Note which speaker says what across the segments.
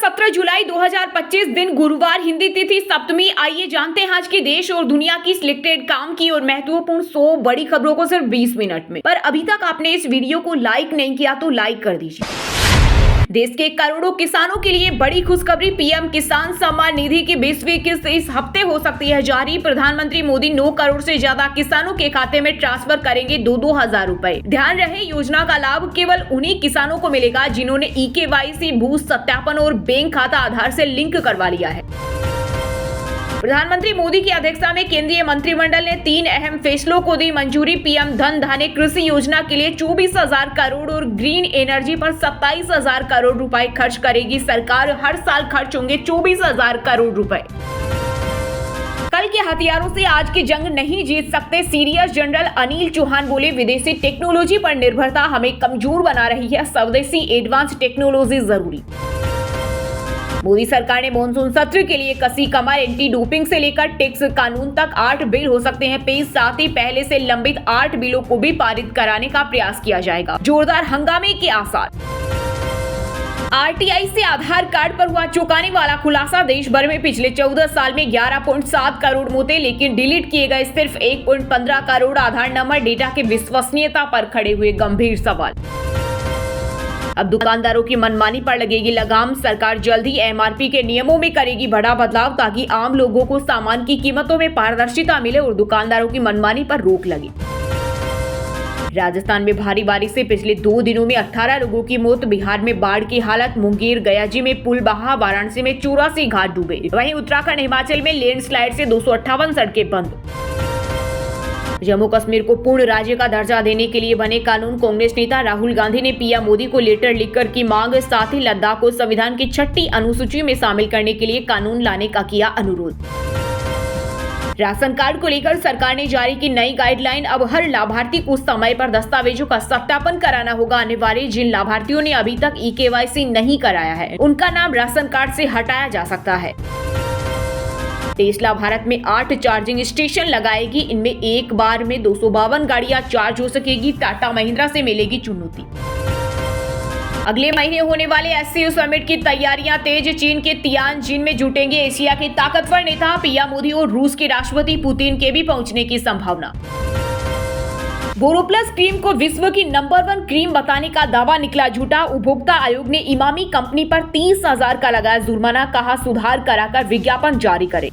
Speaker 1: 17 जुलाई 2025 दिन गुरुवार, हिंदी तिथि सप्तमी। आइए जानते हैं आज के देश और दुनिया की सिलेक्टेड काम की और महत्वपूर्ण 100 बड़ी खबरों को सिर्फ 20 मिनट में। पर अभी तक आपने इस वीडियो को लाइक नहीं किया तो लाइक कर दीजिए। देश के करोड़ों किसानों के लिए बड़ी खुशखबरी, पीएम किसान सम्मान निधि की 20वीं किस्त इस हफ्ते हो सकती है जारी। प्रधानमंत्री मोदी 9 करोड़ से ज्यादा किसानों के खाते में ट्रांसफर करेंगे 2-2 हजार रुपए। ध्यान रहे, योजना का लाभ केवल उन्हीं किसानों को मिलेगा जिन्होंने eKYC, भू सत्यापन और बैंक खाता आधार से लिंक करवा लिया है। प्रधानमंत्री मोदी की अध्यक्षता में केंद्रीय मंत्रिमंडल ने 3 अहम फैसलों को दी मंजूरी। पीएम धन धान्य कृषि योजना के लिए 24,000 करोड़ और ग्रीन एनर्जी पर 27,000 करोड़ रुपए खर्च करेगी सरकार। हर साल खर्च होंगे 24,000 करोड़ रुपए। कल के हथियारों से आज की जंग नहीं जीत सकते, सीरियस जनरल अनिल चौहान बोले। विदेशी टेक्नोलॉजी पर निर्भरता हमें कमजोर बना रही है, स्वदेशी एडवांस टेक्नोलॉजी जरूरी। मोदी सरकार ने मॉनसून सत्र के लिए कसी कमर, एंटी डोपिंग से लेकर टैक्स कानून तक 8 बिल हो सकते हैं पेश। साथ ही पहले से लंबित 8 बिलों को भी पारित कराने का प्रयास किया जाएगा। जोरदार हंगामे के आसार। आरटीआई से आधार कार्ड पर हुआ चौंकाने वाला खुलासा। देश भर में पिछले 14 साल में 11.7 करोड़ मोते, लेकिन डिलीट किए गए सिर्फ 1.15 करोड़ आधार नंबर। डेटा की विश्वसनीयता पर खड़े हुए गंभीर सवाल। अब दुकानदारों की मनमानी पर लगेगी लगाम। सरकार जल्द ही एमआरपी के नियमों में करेगी बड़ा बदलाव ताकि आम लोगों को सामान की कीमतों में पारदर्शिता मिले और दुकानदारों की मनमानी पर रोक लगे। राजस्थान में भारी बारिश से पिछले 2 दिनों में 18 लोगों की मौत। बिहार में बाढ़ की हालत, मुंगेर गयाजी में पुल बहा, वाराणसी में 84 घाट डूबे। वहीं उत्तराखंड हिमाचल में लैंडस्लाइड से 258 सड़कें बंद। जम्मू कश्मीर को पूर्ण राज्य का दर्जा देने के लिए बने कानून। कांग्रेस नेता राहुल गांधी ने पीएम मोदी को लेटर लिखकर की मांग। साथ ही लद्दाख को संविधान की 6ठी अनुसूची में शामिल करने के लिए कानून लाने का किया अनुरोध। राशन कार्ड को लेकर सरकार ने जारी की नई गाइडलाइन। अब हर लाभार्थी को समय पर दस्तावेजों का सत्यापन कराना होगा अनिवार्य। जिन लाभार्थियों ने अभी तक eKYC नहीं कराया है, उनका नाम राशन कार्ड से हटाया जा सकता है। टेस्ला भारत में 8 चार्जिंग स्टेशन लगाएगी। इनमें एक बार में 252 गाड़ियां चार्ज हो सकेगी। टाटा महिंद्रा से मिलेगी चुनौती। अगले महीने होने वाले SCO समिट की तैयारियां तेज। चीन के तियानजिन में जुटेंगे एशिया के ताकतवर नेता। पीएम मोदी और रूस के राष्ट्रपति पुतिन के भी पहुंचने की संभावना। बोरोप्लस क्रीम को विश्व की नंबर 1 क्रीम बताने का दावा निकला झूठा। उपभोक्ता आयोग ने इमामी कंपनी पर 30,000 का लगाया जुर्माना। कहा सुधार कराकर विज्ञापन जारी करे।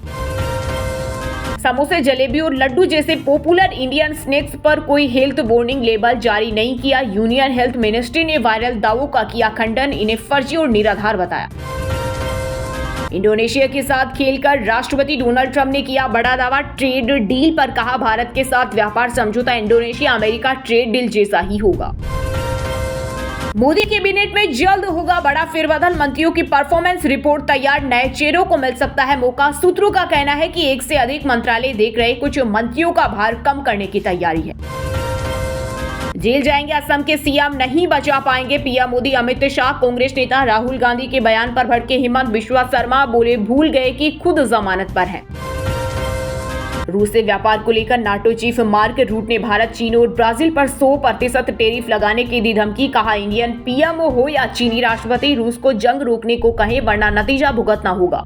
Speaker 1: समोसे, जलेबी और लड्डू जैसे पॉपुलर इंडियन स्नैक्स पर कोई हेल्थ वार्निंग लेबल जारी नहीं किया। यूनियन हेल्थ मिनिस्ट्री ने वायरल दावों का किया खंडन, इन्हें फर्जी और निराधार बताया। इंडोनेशिया के साथ खेलकर राष्ट्रपति डोनाल्ड ट्रंप ने किया बड़ा दावा ट्रेड डील पर। कहा भारत के साथ व्यापार समझौता इंडोनेशिया अमेरिका ट्रेड डील जैसा ही होगा। मोदी कैबिनेट में जल्द होगा बड़ा फेरबदल। मंत्रियों की परफॉर्मेंस रिपोर्ट तैयार, नए चेहरों को मिल सकता है मौका। सूत्रों का कहना है कि 1 से अधिक मंत्रालय देख रहे, कुछ मंत्रियों का भार कम करने की तैयारी है। जेल जाएंगे असम के सीएम, नहीं बचा पाएंगे पीएम मोदी। अमित शाह, कांग्रेस नेता राहुल गांधी के बयान पर भड़के हिमंत बिश्वा शर्मा, बोले भूल गए कि खुद जमानत पर हैं। रूस से व्यापार को लेकर नाटो चीफ मार्क रूट ने भारत, चीन और ब्राजील पर 100% टैरिफ लगाने की दी धमकी। कहा इंडियन पीएम हो या चीनी राष्ट्रपति, रूस को जंग रोकने को कहें वरना नतीजा भुगतना होगा।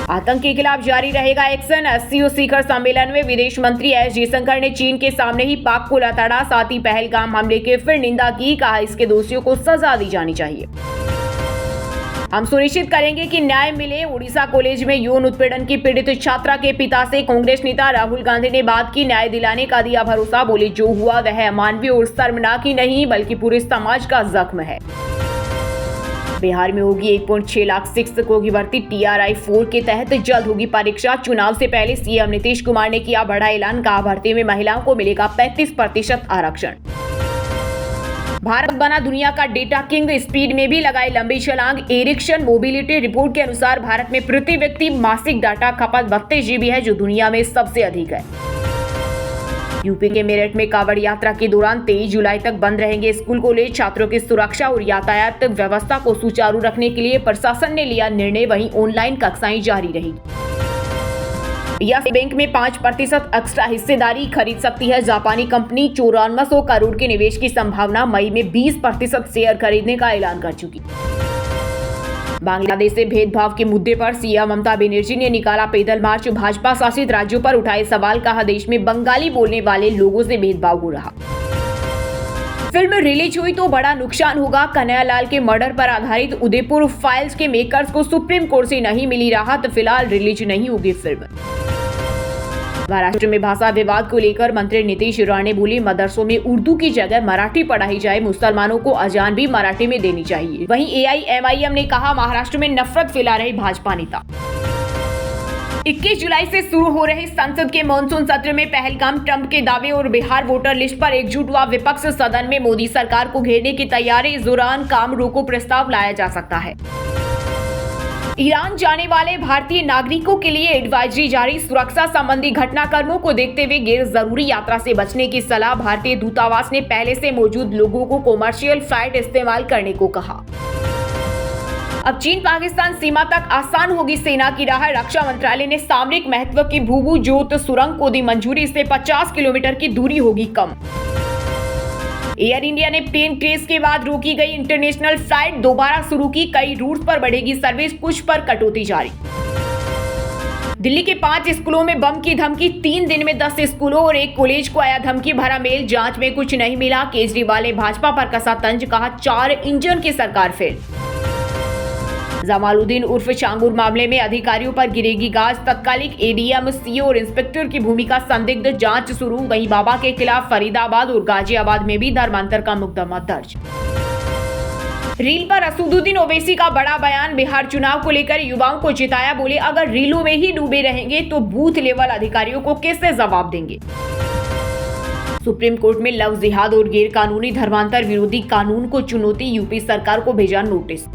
Speaker 1: आतंक के खिलाफ जारी रहेगा एक्शन। SCO शिखर सम्मेलन में विदेश मंत्री एस जयशंकर ने चीन के सामने ही पाक को लताड़ा। साथ ही पहलगाम हमले की फिर निंदा की। कहा इसके दोषियों को सजा दी जानी चाहिए। हम सुनिश्चित करेंगे कि न्याय मिले। उड़ीसा कॉलेज में यौन उत्पीड़न की पीड़ित छात्रा के पिता से कांग्रेस नेता राहुल गांधी ने बात की, न्याय दिलाने का दिया भरोसा। बोले जो हुआ वह अमानवीय और शर्मनाक ही नहीं बल्कि पूरे समाज का जख्म है। बिहार में होगी 1.6 लाख शिक्षकों की भर्ती। TRI 4 के तहत जल्द होगी परीक्षा। चुनाव से पहले सीएम नीतीश कुमार ने किया बड़ा ऐलान। कहा भर्ती में महिलाओं को मिलेगा 35% आरक्षण। भारत बना दुनिया का डेटा किंग, स्पीड में भी लगाए लंबी छलांग। एरिक्सन मोबिलिटी रिपोर्ट के अनुसार भारत में प्रति व्यक्ति मासिक डाटा खपत 32 GB है, जो दुनिया में सबसे अधिक है। यूपी के मेरठ में कांवड़ यात्रा के दौरान 23 जुलाई तक बंद रहेंगे स्कूल कॉलेज। छात्रों की सुरक्षा और यातायात व्यवस्था को सुचारू रखने के लिए प्रशासन ने लिया निर्णय। वहीं ऑनलाइन कक्षाएं जारी रहेगी। यस बैंक में 5% एक्स्ट्रा हिस्सेदारी खरीद सकती है जापानी कंपनी। 9400 करोड़ के निवेश की संभावना। मई में 20% शेयर खरीदने का ऐलान कर चुकी। बांग्लादेश से भेदभाव के मुद्दे पर सीएम ममता बनर्जी ने निकाला पैदल मार्च। भाजपा शासित राज्यों पर उठाए सवाल, कहा देश में बंगाली बोलने वाले लोगों से भेदभाव हो रहा। फिल्म रिलीज हुई तो बड़ा नुकसान होगा। कन्हैयालाल के मर्डर पर आधारित उदयपुर फाइल्स के मेकर्स को सुप्रीम कोर्ट से नहीं मिली राहत, फिलहाल रिलीज नहीं होगी फिल्म। महाराष्ट्र में भाषा विवाद को लेकर मंत्री नीतीश राणे बोले, मदरसों में उर्दू की जगह मराठी पढ़ाई जाए, मुसलमानों को अजान भी मराठी में देनी चाहिए। वहीं एआईएमआईएम ने कहा, महाराष्ट्र में नफरत फैला रहे भाजपा नेता। 21 जुलाई से शुरू हो रहे संसद के मॉनसून सत्र में पहलगाम ट्रंप के दावे और बिहार वोटर लिस्ट पर एकजुट हुआ विपक्ष। सदन में मोदी सरकार को घेरने की तैयारी, इस दौरान काम रोको प्रस्ताव लाया जा सकता है। ईरान जाने वाले भारतीय नागरिकों के लिए एडवाइजरी जारी, सुरक्षा संबंधी घटनाक्रमों को देखते हुए गैर जरूरी यात्रा से बचने की सलाह। भारतीय दूतावास ने पहले से मौजूद लोगों को कॉमर्शियल फ्लाइट इस्तेमाल करने को कहा। अब चीन पाकिस्तान सीमा तक आसान होगी सेना की राह। रक्षा मंत्रालय ने सामरिक महत्व की भूभू जोत सुरंग को दी मंजूरी, इससे 50 किलोमीटर की दूरी होगी कम। एयर इंडिया ने प्लेन क्रैश के बाद रोकी गई इंटरनेशनल फ्लाइट दोबारा शुरू की, कई रूट पर बढ़ेगी सर्विस, कुछ पर कटौती जारी। दिल्ली के 5 स्कूलों में बम की धमकी, 3 दिन में 10 स्कूलों और 1 कॉलेज को आया धमकी भरा मेल, जांच में कुछ नहीं मिला। केजरीवाल ने भाजपा पर कसा तंज, कहा 4 इंजन की सरकार फेल। जमालुद्दीन उर्फ चांगुर मामले में अधिकारियों पर गिरेगी गाज, तत्कालिक एडीएम, सीओ और इंस्पेक्टर की भूमिका संदिग्ध, जांच शुरू। वहीं बाबा के खिलाफ फरीदाबाद और गाजियाबाद में भी धर्मांतर का मुकदमा दर्ज। रील पर असदुद्दीन ओवैसी का बड़ा बयान, बिहार चुनाव को लेकर युवाओं को जिताया, बोले अगर रीलों में ही डूबे रहेंगे तो बूथ लेवल अधिकारियों को कैसे जवाब देंगे। सुप्रीम कोर्ट में लव जिहाद और गैर कानूनी धर्मांतर विरोधी कानून को चुनौती, यूपी सरकार को भेजा नोटिस।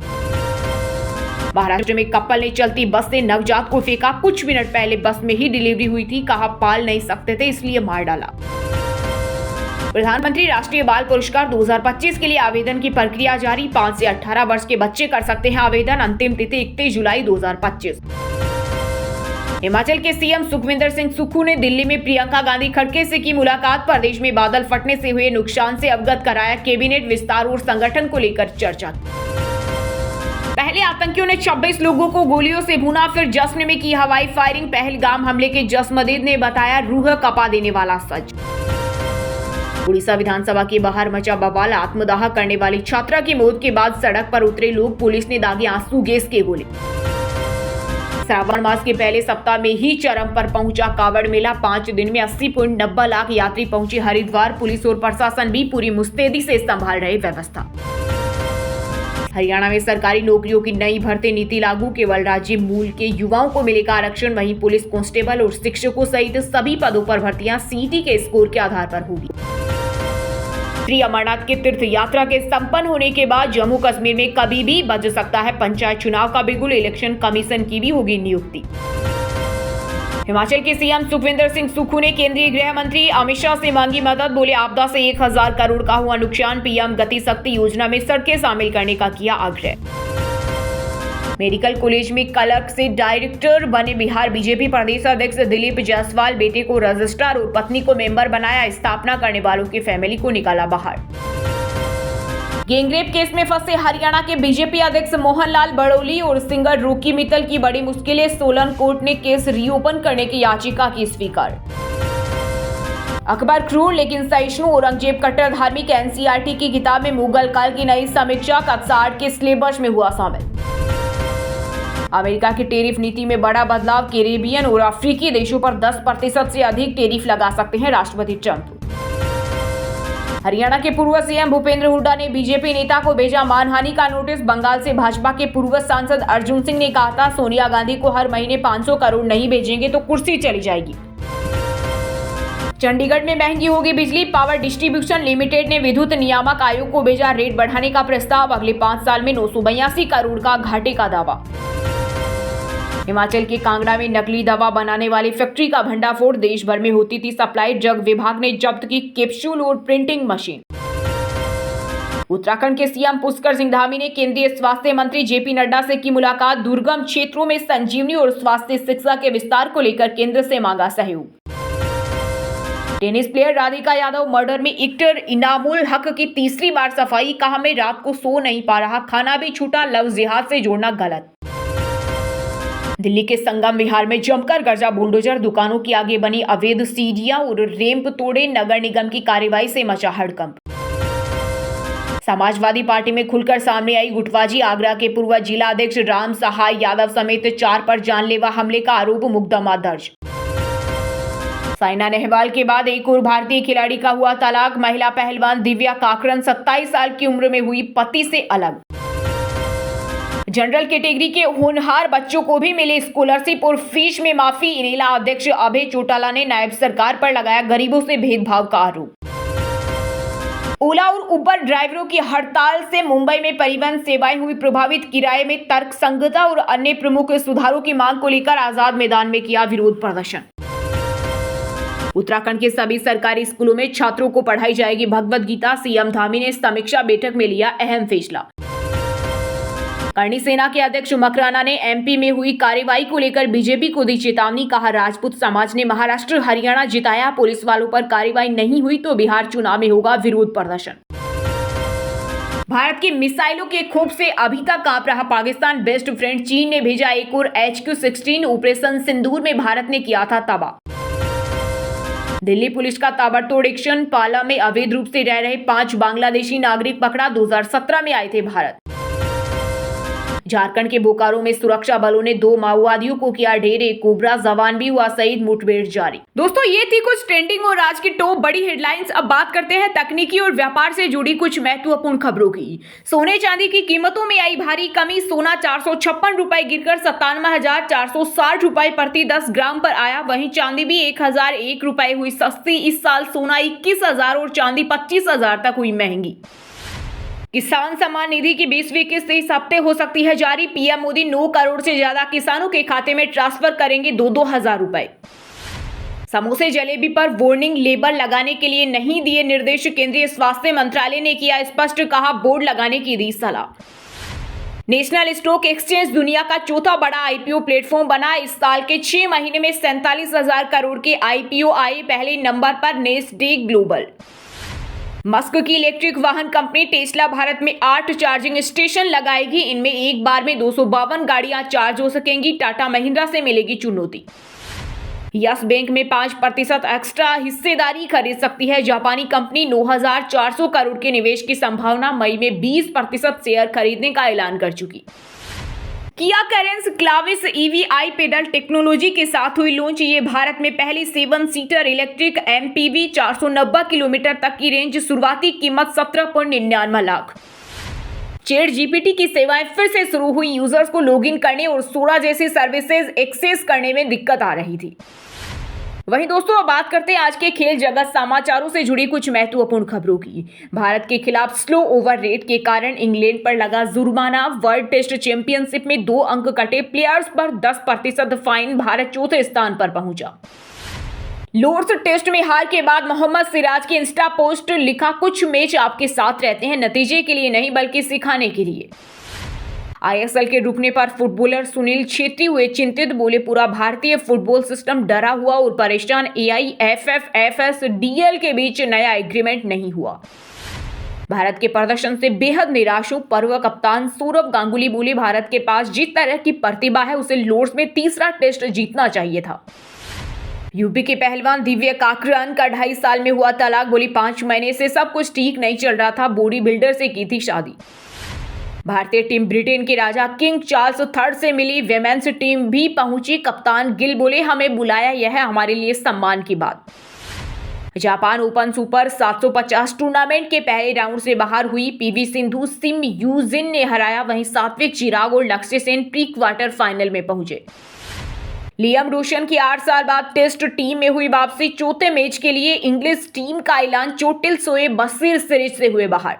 Speaker 1: महाराष्ट्र में कपल ने चलती बस से नवजात को फेंका, कुछ मिनट पहले बस में ही डिलीवरी हुई थी, कहा पाल नहीं सकते थे इसलिए मार डाला। प्रधानमंत्री राष्ट्रीय बाल पुरस्कार 2025 के लिए आवेदन की प्रक्रिया जारी, 5 से 18 वर्ष के बच्चे कर सकते हैं आवेदन, अंतिम तिथि 31 जुलाई 2025। हिमाचल के सीएम सुखविंदर सिंह सुक्खू ने दिल्ली में प्रियंका गांधी खड़गे से की मुलाकात, प्रदेश में बादल फटने से हुए नुकसान से अवगत कराया, कैबिनेट विस्तार और संगठन को लेकर चर्चा। पहले आतंकियों ने 26 लोगों को गोलियों से भूना, फिर जश्न में की हवाई फायरिंग। पहलगाम हमले के जसमदीद ने बताया रूह कपा देने वाला सच। उड़ीसा विधानसभा के बाहर मचा बवाल, आत्मदाह करने वाली छात्रा की मौत के बाद सड़क पर उतरे लोग, पुलिस ने दागे आंसू गैस के गोले। श्रावण मास के पहले सप्ताह में ही चरम पर पहुंचा कांवड़ मेला, 5 दिन में 80.90 लाख यात्री पहुंचे हरिद्वार, पुलिस और प्रशासन भी पूरी मुस्तैदी से संभाल रहे व्यवस्था। हरियाणा में सरकारी नौकरियों की नई भर्ती नीति लागू, केवल राज्य मूल के युवाओं को मिलेगा आरक्षण, वहीं पुलिस कांस्टेबल और शिक्षकों सहित सभी पदों पर भर्तियां सीटी के स्कोर के आधार पर होगी। श्री अमरनाथ की तीर्थ यात्रा के संपन्न होने के बाद जम्मू कश्मीर में कभी भी बज सकता है पंचायत चुनाव का बिगुल, इलेक्शन कमीशन की भी होगी नियुक्ति। हिमाचल के सीएम सुखविंदर सिंह सुक्खू ने केंद्रीय गृह मंत्री अमित शाह से मांगी मदद, बोले आपदा से 1000 करोड़ का हुआ नुकसान, पीएम गति शक्ति योजना में सड़कें शामिल करने का किया आग्रह। मेडिकल कॉलेज में क्लर्क से डायरेक्टर बने बिहार बीजेपी प्रदेश अध्यक्ष दिलीप जायसवाल, बेटे को रजिस्ट्रार और पत्नी को मेंबर बनाया, स्थापना करने वालों की फैमिली को निकाला बाहर। गैंगरेप केस में फंसे हरियाणा के बीजेपी अध्यक्ष मोहनलाल बड़ौली और सिंगर रॉकी मित्तल की बड़ी मुश्किलें, सोलन कोर्ट ने केस रीओपन करने की याचिका की स्वीकार। अकबर क्रूर लेकिन सहिष्णु औरंगजेब कट्टर धार्मिक, एनसीईआरटी की किताब में मुगल काल की नई समीक्षा, कक्षा 8 के सिलेबस में हुआ शामिल। अमेरिका की टैरिफ नीति में बड़ा बदलाव, कैरेबियन और अफ्रीकी देशों पर 10% से अधिक टैरिफ लगा सकते हैं राष्ट्रपति ट्रंप। हरियाणा के पूर्व सीएम भूपेंद्र हुड्डा ने बीजेपी नेता को भेजा मानहानि का नोटिस। बंगाल से भाजपा के पूर्व सांसद अर्जुन सिंह ने कहा था सोनिया गांधी को हर महीने 500 करोड़ नहीं भेजेंगे तो कुर्सी चली जाएगी। चंडीगढ़ में महंगी होगी बिजली, पावर डिस्ट्रीब्यूशन लिमिटेड ने विद्युत नियामक आयोग को भेजा रेट बढ़ाने का प्रस्ताव, अगले 5 साल में 982 करोड़ का घाटे का दावा। हिमाचल के कांगड़ा में नकली दवा बनाने वाली फैक्ट्री का भंडाफोड़, देश भर में होती थी सप्लाई, ड्रग विभाग ने जब्त की कैप्सूल और प्रिंटिंग मशीन। उत्तराखंड के सीएम पुष्कर सिंह धामी ने केंद्रीय स्वास्थ्य मंत्री जेपी नड्डा से की मुलाकात, दुर्गम क्षेत्रों में संजीवनी और स्वास्थ्य शिक्षा के विस्तार को लेकर केंद्र से मांगा सहयोग। Tennis player Radhika Yadav murder में एक्टर इनामुल हक की तीसरी बार सफाई, कहा मैं रात को सो नहीं पा रहा, खाना भी छूटा, लव जिहाद से जोड़ना गलत। दिल्ली के संगम विहार में जमकर गरजा बुलडोजर, दुकानों की आगे बनी अवैध सीढ़ियां और रैंप तोड़े, नगर निगम की कार्रवाई से मचा हड़कंप। समाजवादी पार्टी में खुलकर सामने आई गुटबाजी, आगरा के पूर्व जिला अध्यक्ष राम सहाय यादव समेत 4 पर जानलेवा हमले का आरोप, मुकदमा दर्ज। साइना नेहवाल के बाद एक और भारतीय खिलाड़ी का हुआ तलाक, महिला पहलवान दिव्या काकरन 27 साल की उम्र में हुई पति से अलग। जनरल कैटेगरी के होनहार बच्चों को भी मिले स्कॉलरशिप और फीस में माफी, इनेला अध्यक्ष अभय चौटाला ने नायब सरकार पर लगाया गरीबों से भेदभाव का आरोप। ओला और उबर ड्राइवरों की हड़ताल से मुंबई में परिवहन सेवाएं हुई प्रभावित, किराए में तर्कसंगतता और अन्य प्रमुख सुधारों की मांग को लेकर आजाद मैदान में किया विरोध प्रदर्शन। उत्तराखंड के सभी सरकारी स्कूलों में छात्रों को पढ़ाई जाएगी भगवद गीता, सीएम धामी ने समीक्षा बैठक में लिया अहम फैसला। करणी सेना के अध्यक्ष मकराना ने एमपी में हुई कार्रवाई को लेकर बीजेपी को दी चेतावनी, कहा राजपूत समाज ने महाराष्ट्र हरियाणा जिताया, पुलिस वालों पर कार्रवाई नहीं हुई तो बिहार चुनाव में होगा विरोध प्रदर्शन। भारत की मिसाइलों के खौफ से अभी तक कांप रहा पाकिस्तान, बेस्ट फ्रेंड चीन ने भेजा एक और HQ-16, ऑपरेशन सिंदूर में भारत ने किया था तबाह। दिल्ली पुलिस का ताबड़तोड़ एक्शन, पाला में अवैध रूप से रह रहे 5 बांग्लादेशी नागरिक पकड़ा, 2017 में आए थे भारत। झारखंड के बोकारो में सुरक्षा बलों ने 2 माओवादियों को किया ढेर, एक कोबरा जवान भी हुआ शहीद, मुठभेड़ जारी। दोस्तों ये थी कुछ ट्रेंडिंग और आज की टॉप बड़ी हेडलाइंस। अब बात करते हैं तकनीकी और व्यापार से जुड़ी कुछ महत्वपूर्ण खबरों की। सोने चांदी की कीमतों में आई भारी कमी, सोना 456 रुपए गिरकर 97,460 रुपए प्रति 10 ग्राम पर आया। वहीं चांदी भी 1001 रुपए हुई सस्ती। इस साल सोना 21,000 और चांदी 25,000 तक हुई महंगी। किसान सम्मान निधि की 20वीं किस्त इस हफ्ते हो सकती है जारी। पीएम मोदी 9 करोड़ से ज्यादा किसानों के खाते में ट्रांसफर करेंगे 2-2 हजार रुपए। समोसे जलेबी पर वार्निंग लेबल लगाने के लिए नहीं दिए निर्देश, केंद्रीय स्वास्थ्य मंत्रालय ने किया स्पष्ट, कहा बोर्ड लगाने की दी सलाह। नेशनल स्टॉक एक्सचेंज दुनिया का चौथा बड़ा आईपीओ प्लेटफॉर्म बना। इस साल के 6 महीने में 47,000 करोड़ के आईपीओ आए। पहले नंबर पर नेस्डैक ग्लोबल। मस्क की इलेक्ट्रिक वाहन कंपनी टेस्ला भारत में 8 चार्जिंग स्टेशन लगाएगी। इनमें एक बार में 252 गाड़ियां चार्ज हो सकेंगी। टाटा महिंद्रा से मिलेगी चुनौती। यस बैंक में 5% एक्स्ट्रा हिस्सेदारी खरीद सकती है जापानी कंपनी। 9,400 करोड़ के निवेश की संभावना। मई में 20% शेयर खरीदने का ऐलान कर चुकी। Kia Carens Clavis EV pedal technology के साथ हुई लॉन्च। ये भारत में पहली 7 सीटर इलेक्ट्रिक एमपीवी, 490 किलोमीटर तक की रेंज, शुरुआती कीमत 17.99 लाख। चैट जीपीटी की सेवाएं फिर से शुरू हुई। यूजर्स को लॉगिन करने और सोरा जैसी सर्विसेज एक्सेस करने में दिक्कत आ रही थी। वहीं दोस्तों अब बात करते हैं आज के खेल जगत समाचारों से जुड़ी कुछ महत्वपूर्ण खबरों की। भारत के खिलाफ स्लो ओवर रेट के कारण इंग्लैंड पर लगा जुर्माना। वर्ल्ड टेस्ट चैंपियनशिप में 2 अंक कटे। प्लेयर्स पर 10% फाइन। भारत चौथे स्थान पर पहुंचा। लॉर्ड्स टेस्ट में हार के बाद मोहम्मद सिराज की इंस्टा पोस्ट, लिखा कुछ मैच आपके साथ रहते हैं, नतीजे के लिए नहीं बल्कि सिखाने के लिए। आईएसएल के रुकने पर फुटबॉलर सुनील छेत्री हुए चिंतित, बोले पूरा भारतीय फुटबॉल सिस्टम डरा हुआ और परेशान। AIFF FSDL के बीच नया एग्रीमेंट नहीं हुआ। भारत के प्रदर्शन से बेहद निराश हूं। पूर्व कप्तान सौरव गांगुली बोले भारत के पास जिस तरह की प्रतिभा है उसे लॉर्ड्स में तीसरा टेस्ट जीतना चाहिए था। यूपी के पहलवान दिव्या काकरन का 2.5 साल में हुआ तलाक, बोली 5 महीने से सब कुछ ठीक नहीं चल रहा था, बॉडी बिल्डर से की थी शादी। भारतीय टीम ब्रिटेन के राजा किंग चार्ल्स III से मिली। विमेंस टीम भी पहुंची। कप्तान गिल बोले हमें बुलाया, यह है हमारे लिए सम्मान की बात। जापान ओपन सुपर 750 टूर्नामेंट के पहले राउंड से बाहर हुई पीवी सिंधु, सिम यूजिन ने हराया। वहीं सात्विक चिराग और लक्ष्य सेन प्री क्वार्टर फाइनल में पहुंचे। लियाम रोशन की 8 साल बाद टेस्ट टीम में हुई वापसी। चौथे मैच के लिए इंग्लिश टीम का ऐलान। चोटिल शोएब बशीर सीरीज से हुए बाहर।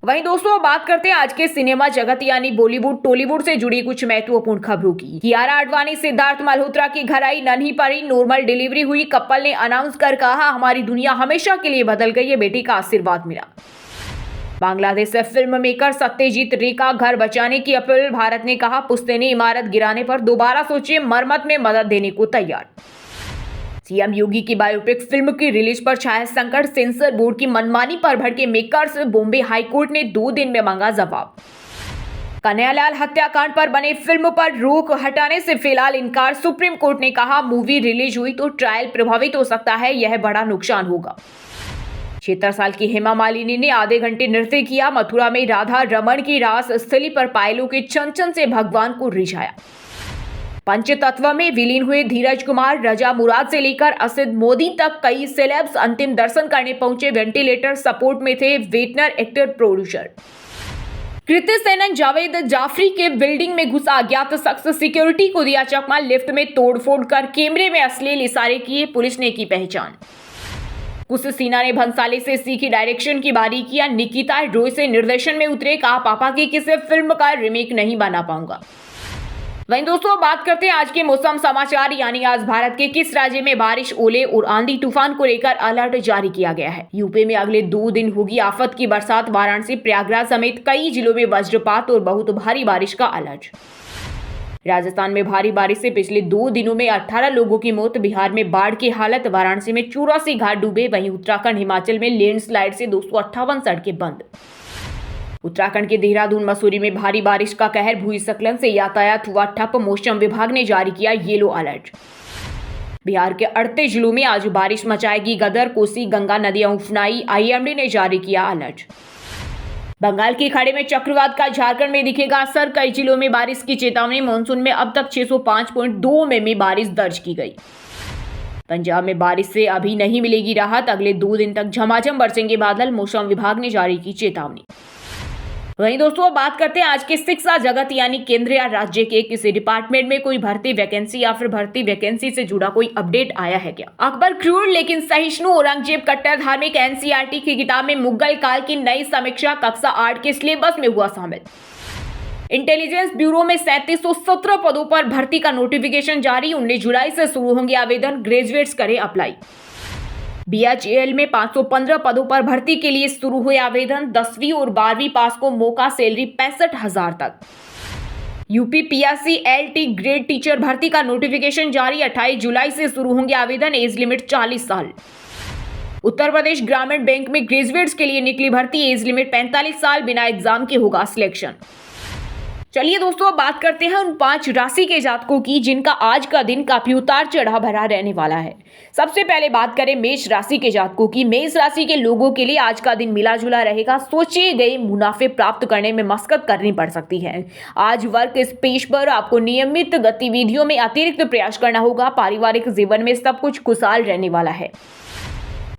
Speaker 1: वहीं दोस्तों बात करते हैं आज के सिनेमा जगत यानी बॉलीवुड टॉलीवुड से जुड़ी कुछ महत्वपूर्ण खबरों की। कियारा आडवाणी सिद्धार्थ मल्होत्रा की घर आई नन्ही परी, नॉर्मल डिलीवरी हुई। कपल ने अनाउंस कर कहा हमारी दुनिया हमेशा के लिए बदल गई है, बेटी का आशीर्वाद मिला। बांग्लादेश से फिल्म मेकर सत्यजीत रे का घर बचाने की अपील। भारत ने कहा पुश्तैनी इमारत गिराने पर दोबारा सोचिए, मरम्मत में मदद देने को तैयार। सीएम योगी की बायोपिक फिल्म की रिलीज पर छाया संकट। सेंसर बोर्ड की मनमानी पर भड़के मेकर्स। बॉम्बे हाईकोर्ट ने 2 दिन में मांगा जवाब। कन्हैयालाल हत्याकांड पर बने फिल्म पर रोक हटाने से फिलहाल इनकार। सुप्रीम कोर्ट ने कहा मूवी रिलीज हुई तो ट्रायल प्रभावित हो सकता है, यह बड़ा नुकसान होगा। 76 साल की हेमा मालिनी ने आधे घंटे नृत्य किया। मथुरा में राधा रमन की रास स्थली पर पायलों के छन से भगवान को रिझाया। पंचतत्व में विलीन हुए धीरज कुमार, रजा मुराद से लेकर असिद मोदी तक कई सेलेब्स अंतिम दर्शन करने पहुंचे। वेंटिलेटर सपोर्ट में थे वेटनर, एक्टर, प्रोड्यूसर। कृत्य सेनन जावेद जाफरी के बिल्डिंग में घुसा अज्ञात शख्स। सिक्योरिटी को दिया चकमा। लिफ्ट में तोड़फोड़ कर कैमरे में अश्लील इशारे किए। पुलिस ने की पहचान। कुछ सिन्हा ने भंसाली से सीखी डायरेक्शन की बारीकियां। निकिता रॉय से निर्देशन में उतरे। कहा पापा की किसी फिल्म का रीमेक नहीं बना पाऊंगा। वहीं दोस्तों बात करते हैं आज के मौसम समाचार, यानी आज भारत के किस राज्य में बारिश, ओले और आंधी तूफान को लेकर अलर्ट जारी किया गया है। यूपी में अगले 2 दिन होगी आफत की बरसात। वाराणसी, प्रयागराज समेत कई जिलों में वज्रपात और बहुत भारी बारिश का अलर्ट। राजस्थान में भारी बारिश से पिछले 2 दिनों में 18 लोगों की मौत। बिहार में बाढ़ की हालत। वाराणसी में 84 घाट डूबे। वहीं उत्तराखंड, हिमाचल में लैंडस्लाइड से 258 सड़कें बंद। उत्तराखंड के देहरादून, मसूरी में भारी बारिश का कहर। भूस्खलन से यातायात हुआ ठप। मौसम विभाग ने जारी किया येलो अलर्ट। बिहार के 38 जिलों में आज बारिश मचाएगी गदर। कोसी गंगा नदियां उफनाई। आईएमडी ने जारी किया अलर्ट। बंगाल की खाड़ी में चक्रवात का झारखंड में दिखेगा असर। कई जिलों में बारिश की चेतावनी। मानसून में अब तक 605.2 मिमी बारिश दर्ज की गई। पंजाब में बारिश से अभी नहीं मिलेगी राहत। अगले 2 दिन तक झमाझम बरसेंगे बादल। मौसम विभाग ने जारी की चेतावनी। वहीं दोस्तों बात करते हैं आज के शिक्षा जगत, यानी केंद्र या राज्य के किसी डिपार्टमेंट में कोई भर्ती वैकेंसी या फिर भर्ती वैकेंसी से जुड़ा कोई अपडेट आया है क्या। अकबर क्रूर लेकिन सहिष्णु औरंगजेब कट्टर धार्मिक एनसीईआरटी की किताब में मुगल काल की नई समीक्षा कक्षा 8 के सिलेबस में हुआ शामिल। इंटेलिजेंस ब्यूरो में 3717 पदों पर भर्ती का नोटिफिकेशन जारी। 19 जुलाई से शुरू होंगे आवेदन। ग्रेजुएट्स करें अप्लाई। बीएचईएल में 515 पदों पर भर्ती के लिए शुरू हुए आवेदन। 10वीं और 12वीं पास को मौका। सैलरी 65,000 तक। UP PSC LT grade teacher भर्ती का नोटिफिकेशन जारी। 28 जुलाई से शुरू होंगे आवेदन। एज लिमिट 40 साल। उत्तर प्रदेश ग्रामीण बैंक में ग्रेजुएट्स के लिए निकली भर्ती। एज लिमिट 45 साल। बिना एग्जाम के होगा सिलेक्शन। चलिए दोस्तों अब बात करते हैं उन 5 राशि के जातकों की जिनका आज का दिन काफी उतार चढ़ाव भरा रहने वाला है। सबसे पहले बात करें मेष राशि के जातकों की। मेष राशि के लोगों के लिए आज का दिन मिला जुला रहेगा। सोचे गए मुनाफे प्राप्त करने में मशक्कत करनी पड़ सकती है। आज वर्क स्पेस पर आपको नियमित गतिविधियों में अतिरिक्त प्रयास करना होगा। पारिवारिक जीवन में सब कुछ खुशहाल रहने वाला है।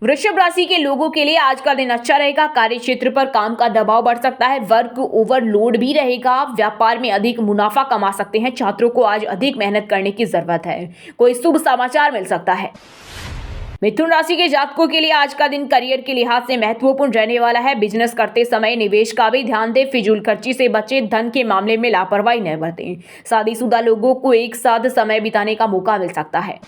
Speaker 1: वृषभ राशि के लोगों के लिए आज का दिन अच्छा रहेगा। कार्य क्षेत्र पर काम का दबाव बढ़ सकता है। वर्क ओवरलोड भी रहेगा। व्यापार में अधिक मुनाफा कमा सकते हैं। छात्रों को आज अधिक मेहनत करने की जरूरत है। कोई शुभ समाचार मिल सकता है। मिथुन राशि के जातकों के लिए आज का दिन करियर के लिहाज से महत्वपूर्ण रहने वाला है। बिजनेस करते समय निवेश का भी ध्यान दें। फिजूल खर्ची से बचें। धन के मामले में लापरवाही न बरतें। शादीशुदा लोगों को एक साथ समय बिताने का मौका मिल सकता है।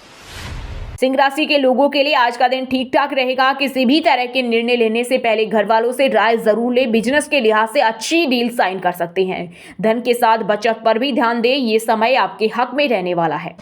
Speaker 1: सिंह राशि के लोगों के लिए आज का दिन ठीक ठाक रहेगा। किसी भी तरह के निर्णय लेने से पहले घर वालों से राय जरूर लें। बिजनेस के लिहाज से अच्छी डील साइन कर सकते हैं। धन के साथ बचत पर भी ध्यान दें। ये समय आपके हक में रहने वाला है।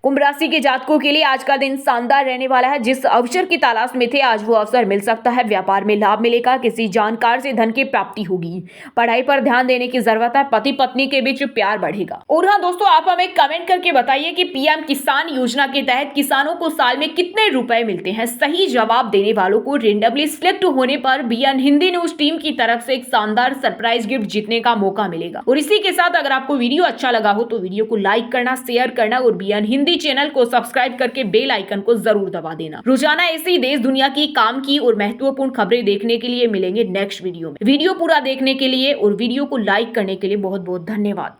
Speaker 1: कुंभ राशि के जातकों के लिए आज का दिन शानदार रहने वाला है। जिस अवसर की तलाश में थे आज वो अवसर मिल सकता है। व्यापार में लाभ मिलेगा। किसी जानकार से धन की प्राप्ति होगी। पढ़ाई पर ध्यान देने की जरूरत है। पति पत्नी के बीच प्यार बढ़ेगा। और हाँ दोस्तों आप हमें कमेंट करके बताइए कि पीएम किसान योजना के तहत किसानों को साल में कितने रुपए मिलते हैं। सही जवाब देने वालों को रेंडमली सिलेक्ट होने पर बीएन हिंदी न्यूज टीम की तरफ से एक शानदार सरप्राइज गिफ्ट जीतने का मौका मिलेगा। और इसी के साथ अगर आपको वीडियो अच्छा लगा हो तो वीडियो को लाइक करना, शेयर करना और बीएन हिंदी चैनल को सब्सक्राइब करके बेल आइकन को जरूर दबा देना। रोजाना ऐसी देश दुनिया की काम की और महत्वपूर्ण खबरें देखने के लिए मिलेंगे नेक्स्ट वीडियो में। वीडियो पूरा देखने के लिए और वीडियो को लाइक करने के लिए बहुत बहुत धन्यवाद।